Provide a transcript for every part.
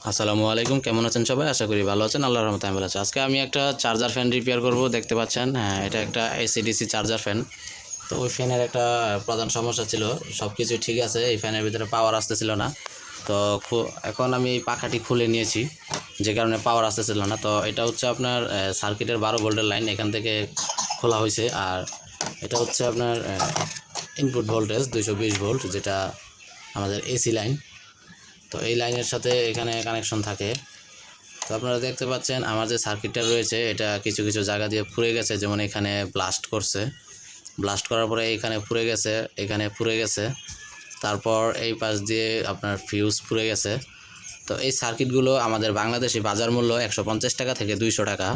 আসসালামু আলাইকুম, কেমন আছেন সবাই? আশা করি ভালো আছেন। আল্লাহর রহমতে আমি ভালো আছি। আজকে আমি একটা চার্জার ফ্যান রিপেয়ার করব। দেখতে পাচ্ছেন, হ্যাঁ, এটা একটা এসি/ডিসি চার্জার ফ্যান। তো ওই ফ্যানের একটা প্রধান সমস্যা ছিল। সব কিছু ঠিক আছে, এই ফ্যানের ভিতরে পাওয়ার আসতেছিল না। তো এখন আমি এই পাখাটি খুলে নিয়েছি, যে কারণে পাওয়ার আসতেছিল না। তো এটা হচ্ছে আপনার সার্কিটের 12 ভোল্টের লাইন, এখান থেকে খোলা হয়েছে। আর এটা হচ্ছে আপনার ইনপুট ভোল্টেজ 220 ভোল্ট, যেটা আমাদের এসি লাইন। তো এই লাইনের সাথে এখানে কানেকশন থাকে। তো আপনারা দেখতে পাচ্ছেন আমার যে সার্কিটটা রয়েছে, এটা কিছু কিছু জায়গা দিয়ে পুড়ে গেছে। যেমন এখানে ব্লাস্ট করছে, ব্লাস্ট করার পরে এখানে পুড়ে গেছে, এখানে পুড়ে গেছে। তারপর এই পাশ দিয়ে আপনার ফিউজ পুড়ে গেছে। তো এই সার্কিটগুলো আমাদের বাংলাদেশি বাজার মূল্য 150 টাকা থেকে 200 টাকা।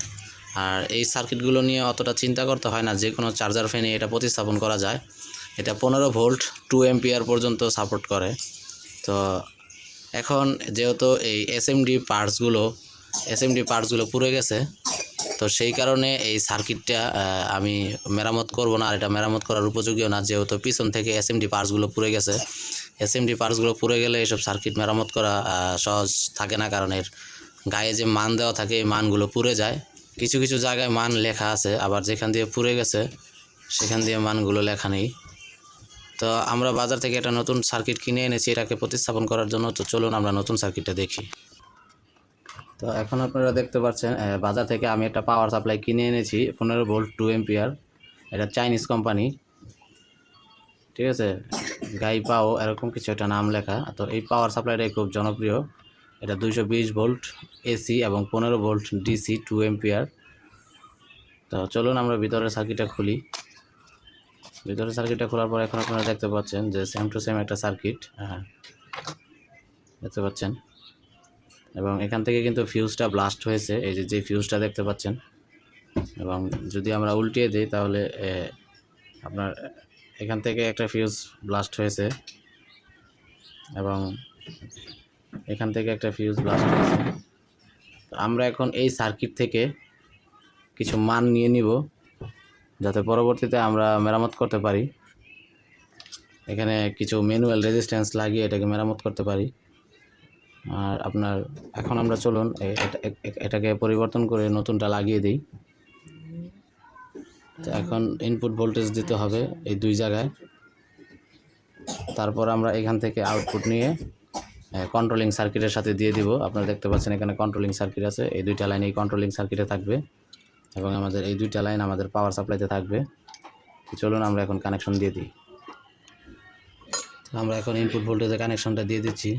আর এই সার্কিটগুলো নিয়ে অতটা চিন্তা করতে হয় না, যে কোনো চার্জার ফ্যানে এটা প্রতিস্থাপন করা যায়। এটা 15 ভোল্ট 2 এম্পিয়ার পর্যন্ত সাপোর্ট করে। তো এখন যেহেতু এই এসএমডি পার্টসগুলো পুড়ে গেছে, তো সেই কারণে এই সার্কিটটা আমি মেরামত করব না। আর এটা মেরামত করার উপযোগীও না, যেহেতু পিছন থেকে এসএমডি পার্টসগুলো পুড়ে গেছে। এসএমডি পার্টসগুলো পুড়ে গেলে এসব সার্কিট মেরামত করা সহজ থাকে না, কারণ এর গায়ে যে মান দেওয়া থাকে এই মানগুলো পুড়ে যায়। কিছু কিছু জায়গায় মান লেখা আছে, আবার যেখান দিয়ে পুড়ে গেছে সেখান দিয়ে মানগুলো লেখা নেই। তো আমরা বাজার থেকে একটা নতুন সার্কিট কিনে এনেছি এটাকে প্রতিস্থাপন করার জন্য। তো চলুন আমরা নতুন সার্কিটটা দেখি। তো এখন আপনারা দেখতে পাচ্ছেন, বাজার থেকে আমি একটা পাওয়ার সাপ্লাই কিনে এনেছি 15 ভোল্ট 2 এম্পিয়ার। এটা চাইনিজ কোম্পানি, ঠিক আছে, গাই পাও এরকম কিছু একটা নাম লেখা। তো এই পাওয়ার সাপ্লাইটাই খুব জনপ্রিয়। এটা 220 ভোল্ট এসি এবং 15 ভোল্ট ডিসি 2 এম্পিয়ার। তো চলুন আমরা ভিতরের সার্কিটটা খুলি। ভিতরের সার্কিটটা খোলার পর এখন আপনারা দেখতে পাচ্ছেন যে সেম টু সেম একটা সার্কিট, হ্যাঁ, দেখতে পাচ্ছেন। এবং এখান থেকে কিন্তু ফিউজটা ব্লাস্ট হয়েছে, এই যে ফিউজটা দেখতে পাচ্ছেন। এবং যদি আমরা উল্টিয়ে দিই তাহলে আপনার এখান থেকে একটা ফিউজ ব্লাস্ট হয়েছে এবং এখান থেকে একটা ফিউজ ব্লাস্ট হয়েছে। তো আমরা এখন এই সার্কিট থেকে কিছু মান নিয়ে নিব, যাতে পরবর্তীতে আমরা মেরামত করতে পারি। এখানে কিছু ম্যানুয়াল রেজিস্ট্যান্স লাগিয়ে এটাকে মেরামত করতে পারি। আর আপনার এখন আমরা চলুন এটাকে পরিবর্তন করে নতুনটা লাগিয়ে দিই। তো এখন ইনপুট ভোল্টেজ দিতে হবে এই দুই জায়গায়। তারপর আমরা এখান থেকে আউটপুট নিয়ে কন্ট্রোলিং সার্কিটের সাথে দিয়ে দিব। আপনারা দেখতে পাচ্ছেন এখানে কন্ট্রোলিং সার্কিট আছে, এই দুইটা লাইন এই কন্ট্রোলিং সার্কিটে থাকবে এবং আমাদের এই দুইটা লাইন আমাদের পাওয়ার সাপ্লাইতে থাকবে। চলুন আমরা এখন কানেকশন দিয়ে দিই। আমরা এখন ইনপুট ভোল্টেজের কানেকশনটা দিয়ে দিচ্ছি।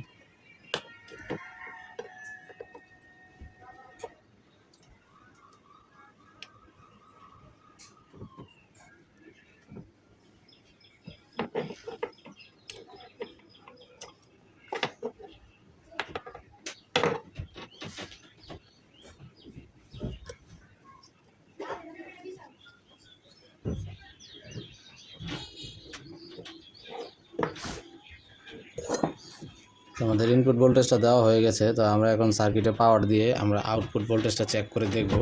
আমাদের ইনপুট ভোল্টেজটা দেওয়া হয়ে গেছে। তো আমরা এখন সার্কিটে পাওয়ার দিয়ে আমরা আউটপুট ভোল্টেজটা চেক করে দেখব।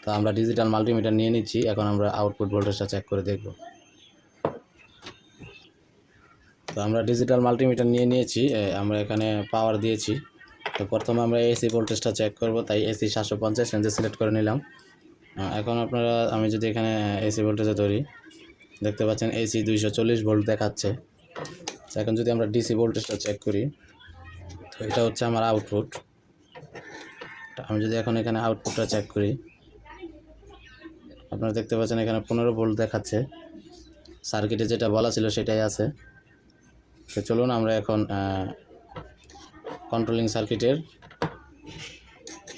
তো আমরা ডিজিটাল মাল্টিমিটার নিয়ে নিচ্ছি, এখন আমরা আউটপুট ভোল্টেজটা চেক করে দেখব। তো আমরা ডিজিটাল মাল্টিমিটার নিয়ে নিয়েছি, আমরা এখানে পাওয়ার দিয়েছি। তো প্রথমে আমরা এসি ভোল্টেজটা চেক করব, তাই এসি 750 রেঞ্জে সিলেক্ট করে নিলাম। এখন আমি যদি এখানে এসি ভোল্টেজে ধরি, দেখতে পাচ্ছেন এসি 240 ভোল্ট দেখাচ্ছে। তো এখন যদি আমরা ডিসি ভোল্টেজটা চেক করি, তো এটা হচ্ছে আমার আউটপুট। আমি যদি এখন এখানে আউটপুটটা চেক করি, আপনারা দেখতে পাচ্ছেন এখানে 15 ভোল্ট দেখাচ্ছে। সার্কিটে যেটা বলা ছিল সেটাই আছে। তো চলুন আমরা এখন কন্ট্রোলিং সার্কিটের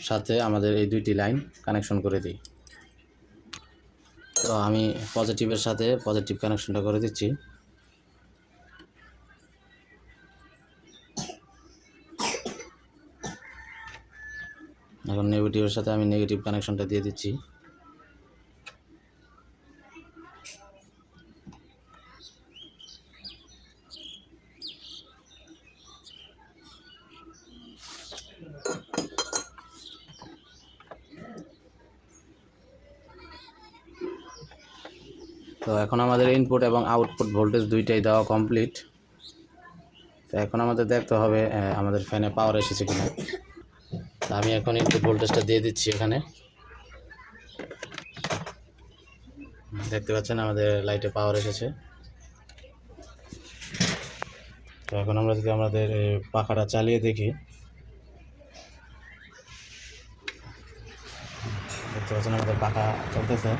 সাথে আমাদের এই দুইটি লাইন কানেকশন করে দিই। তো আমি পজিটিভের সাথে পজিটিভ কানেকশনটা করে দিচ্ছি। এখন নেগেটিভের সাথে আমি নেগেটিভ কানেকশনটা দিয়ে দিচ্ছি। তো এখন আমাদের ইনপুট এবং আউটপুট ভোল্টেজ দুইটাই দেওয়া কমপ্লিট। তো এখন আমাদের দেখতে হবে আমাদের ফ্যানে পাওয়ার এসেছে কিনা। আমি এখন ইনপুট ভোল্টেজটা দিয়ে দিচ্ছি এখানে। দেখতে পাচ্ছেন আমাদের লাইটে পাওয়ার এসেছে। তো এখন আমরা যদি আমাদের পাখাটা চালিয়ে দেখি, দেখতে পাচ্ছেন আমাদের পাখা চলতেছে।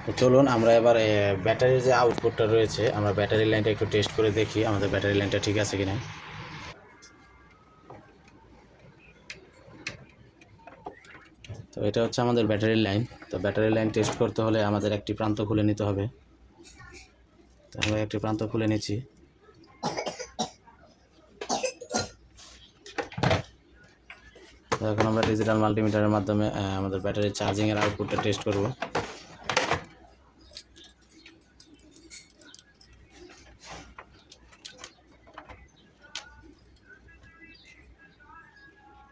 তো চলুন আমরা এবার ব্যাটারির যে আউটপুটটা রয়েছে, আমরা ব্যাটারি লাইনটা একটু টেস্ট করে দেখি আমাদের ব্যাটারি লাইনটা ঠিক আছে কিনা। তো এটা হচ্ছে আমাদের ব্যাটারির লাইন। তো ব্যাটারি লাইন টেস্ট করতে হলে আমাদের একটি প্রান্ত খুলে নিতে হবে। তো আমরা একটি প্রান্ত খুলে নিচ্ছি। তো এখন আমরা ডিজিটাল মাল্টিমিটারের মাধ্যমে আমাদের ব্যাটারির চার্জিংয়ের আউটপুটটা টেস্ট করব।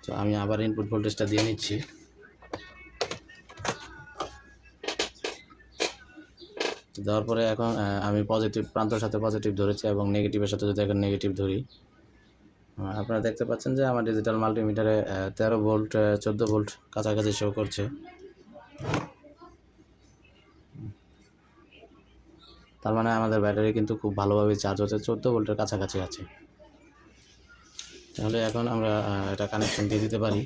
তো আমি আবার ইনপুট ভোল্টেজটা দিয়ে নিচ্ছি। দেওয়ার পরে এখন আমি পজিটিভ প্রান্তের সাথে পজিটিভ ধরেছি এবং নেগেটিভের সাথে যদি এখন নেগেটিভ ধরি, আপনারা দেখতে পাচ্ছেন যে আমার ডিজিটাল মাল্টিমিটারে 13 ভোল্ট 14 ভোল্ট কাছাকাছি শো করছে। তার মানে আমাদের ব্যাটারি কিন্তু খুব ভালোভাবে চার্জ হচ্ছে, 14 ভোল্টের কাছাকাছি আছে। তাহলে এখন আমরা এটা কানেকশন দিয়ে দিতে পারি।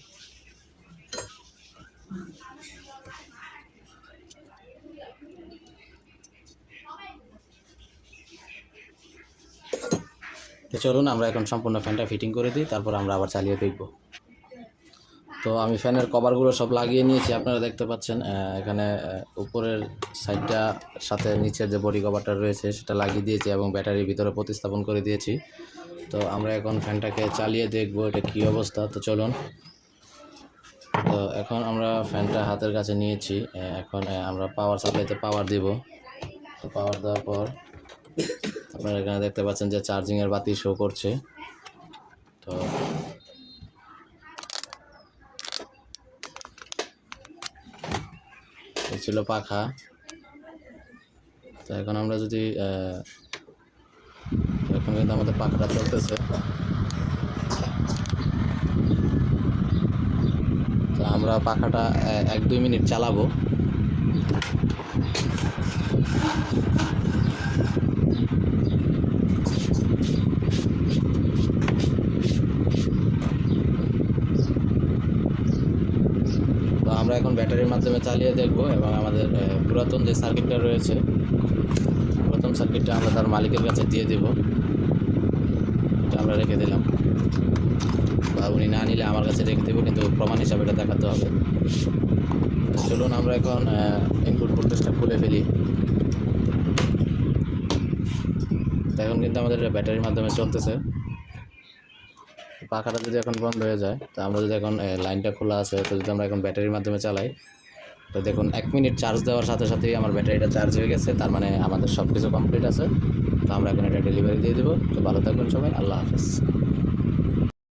তো চলুন আমরা এখন সম্পূর্ণ ফ্যানটা ফিটিং করে দিই, তারপর আমরা আবার চালিয়ে দেখব। তো আমি ফ্যানের কভারগুলো সব লাগিয়ে নিয়েছি, আপনারা দেখতে পাচ্ছেন এখানে উপরের সাইডটা সাথে নিচের যে বডি কভারটা রয়েছে সেটা লাগিয়ে দিয়েছি এবং ব্যাটারির ভিতরে প্রতিস্থাপন করে দিয়েছি। তো আমরা এখন ফ্যানটাকে চালিয়ে দেখব এটা কী অবস্থা। তো চলুন। তো এখন আমরা ফ্যানটা হাতের কাছে নিয়েছি, এখন আমরা পাওয়ার সাপ্লাইতে পাওয়ার দিব। তো পাওয়ার দেওয়ার পর আপনারা এখানে দেখতে পাচ্ছেন যে চার্জিংয়ের বাতি শো করছে। তো এই ছিল পাখা। তো এখন আমরা যদি এখন কিন্তু আমাদের পাখাটা চলতেছে। তো আমরা পাখাটা 1-2 মিনিট চালাবো। তো আমরা এখন ব্যাটারির মাধ্যমে চালিয়ে দেখব এবং আমাদের পুরাতন যে সার্কিটটা রয়েছে, প্রথম সার্কিটটা আমরা তার মালিকের কাছে দিয়ে দেব। এটা আমরা রেখে দিলাম, বা উনি না নিলে আমার কাছে রেখে দেবো, কিন্তু প্রমাণ হিসাবে এটা দেখাতে হবে। চলুন আমরা এখন ইনপুট ভোল্টেজটা খুলে ফেলি। এখন কিন্তু আমাদের ব্যাটারির মাধ্যমে চলতেছে। পাখাটা যদি এখন বন্ধ হয়ে যায়, তো আমরা যদি এখন লাইনটা খোলা আছে, তো যদি আমরা এখন ব্যাটারির মাধ্যমে চালাই, তো দেখুন 1 মিনিট চার্জ দেওয়ার সাথে সাথেই আমার ব্যাটারিটা চার্জ হয়ে গেছে। তার মানে আমাদের সব কিছু কমপ্লিট আছে। তো আমরা এখন এটা ডেলিভারি দিয়ে দেবো। তো ভালো থাকবেন সবাই, আল্লাহ হাফেজ।